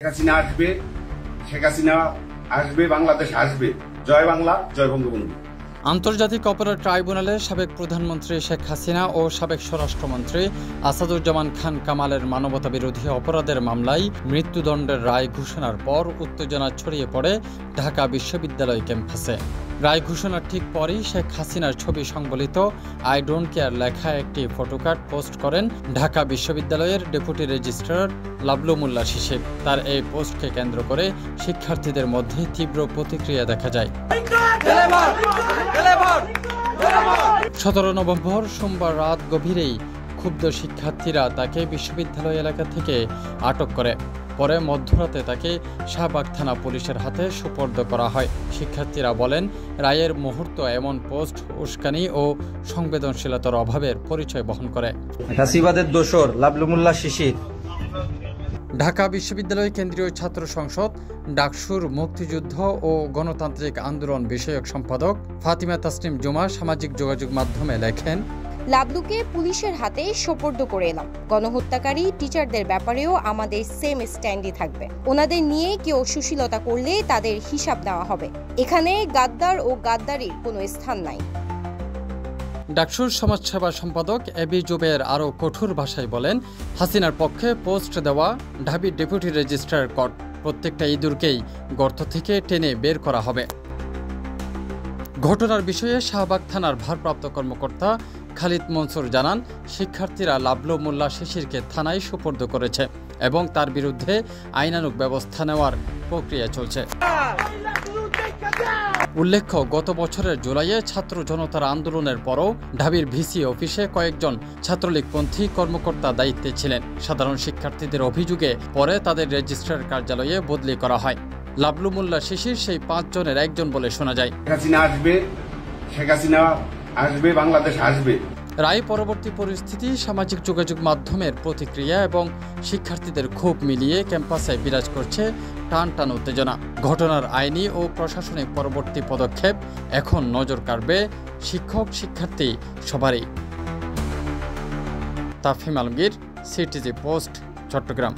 শেখ হাসিনা আসবে, শেখ হাসিনা আসবে, বাংলাদেশ আসবে। জয় বাংলা, জয় বঙ্গবন্ধু। আন্তর্জাতিক অপরাধ ট্রাইব্যুনালে সাবেক প্রধানমন্ত্রী শেখ হাসিনা ও সাবেক স্বরাষ্ট্রমন্ত্রী আসাদুজ্জামান খান কামালের মানবতাবিরোধী অপরাধের মামলায় মৃত্যুদণ্ডের রায় ঘোষণার পর উত্তেজনা ছড়িয়ে পড়ে ঢাকা বিশ্ববিদ্যালয় ক্যাম্পাসে। রায় ঘোষণার ঠিক পরই শেখ হাসিনার ছবি সংবলিত আই ডোন্ট কেয়ার লেখা একটি ফটোকার্ড পোস্ট করেন ঢাকা বিশ্ববিদ্যালয়ের ডেপুটি রেজিস্ট্রার লাবলু মোল্লা শিশির। তার এই পোস্টকে কেন্দ্র করে শিক্ষার্থীদের মধ্যে তীব্র প্রতিক্রিয়া দেখা যায়। 17 নভেম্বর সোমবার রাত গভীরেই ক্ষুব্ধ শিক্ষার্থীরা তাকে বিশ্ববিদ্যালয় এলাকা থেকে আটক করে। পরে মধ্যরাতে তাকে শাহবাগ থানা পুলিশের হাতে সুপর্দ করা হয়। শিক্ষার্থীরা বলেন, রায়ের মুহূর্ত এমন পোস্ট উস্কানি ও সংবেদনশীলতার অভাবের পরিচয় বহন করে। ফ্যাসিবাদের দোসর লাবলু মোল্লা শিশির। ঢাকা বিশ্ববিদ্যালয় কেন্দ্রীয় ছাত্র সংসদ ডাকসুর মুক্তিযুদ্ধ ও গণতান্ত্রিক আন্দোলন বিষয়ক সম্পাদক ফাতিমা তাসনিম জুমা সামাজিক যোগাযোগ মাধ্যমে লেখেন, লাবলুকে পুলিশের হাতে সোপর্দ করে এলাম। গণহত্যাকারী টিচারদের ব্যাপারেও আমাদের সেম স্ট্যান্ডই থাকবে। ওনাদের নিয়ে কেউ সুশীলতা করলে তাদের হিসাব নেওয়া হবে। এখানে গাদ্দার ও গাদ্দারির কোনো স্থান নাই। ডাকসুর সমাজসেবা সম্পাদক এবি জুবের আরও কঠোর ভাষায় বলেন, হাসিনার পক্ষে পোস্ট দেওয়া ঢাবির ডেপুটি রেজিস্ট্রার কট প্রত্যেকটা ইঁদুরকেই গর্ত থেকে টেনে বের করা হবে। ঘটনার বিষয়ে শাহবাগ থানার ভারপ্রাপ্ত কর্মকর্তা খালিদ মনসুর জানান, শিক্ষার্থীরা লাবলু মোল্লা শিশিরকে থানায় সুপর্দ করেছে এবং তার বিরুদ্ধে আইনানুগ ব্যবস্থা নেওয়ার প্রক্রিয়া চলছে। উল্লেখ্য, গত বছরের জুলাইয়ে ছাত্র জনতার আন্দোলনের পরও ঢাবির ভিসি অফিসে কয়েকজন ছাত্রলীগপন্থী কর্মকর্তা দায়িত্বে ছিলেন। সাধারণ শিক্ষার্থীদের অভিযোগে পরে তাদের রেজিস্ট্রার কার্যালয়ে বদলি করা হয়। লাবলু মোল্লা শিশির সেই 5 জনের একজন বলে শোনা যায়। শেখ হাসিনা আসবে, শেখ হাসিনা আসবে, বাংলাদেশ আসবে। রায় পরবর্তী পরিস্থিতি, সামাজিক যোগাযোগ মাধ্যমের প্রতিক্রিয়া এবং শিক্ষার্থীদের ক্ষোভ মিলিয়ে ক্যাম্পাসে বিরাজ করছে টান টান উত্তেজনা। ঘটনার আইনি ও প্রশাসনিক পরবর্তী পদক্ষেপ এখন নজর কাড়বে শিক্ষক শিক্ষার্থী সবারই। তাফহিম আলমগীর, সিটিজি পোস্ট, চট্টগ্রাম।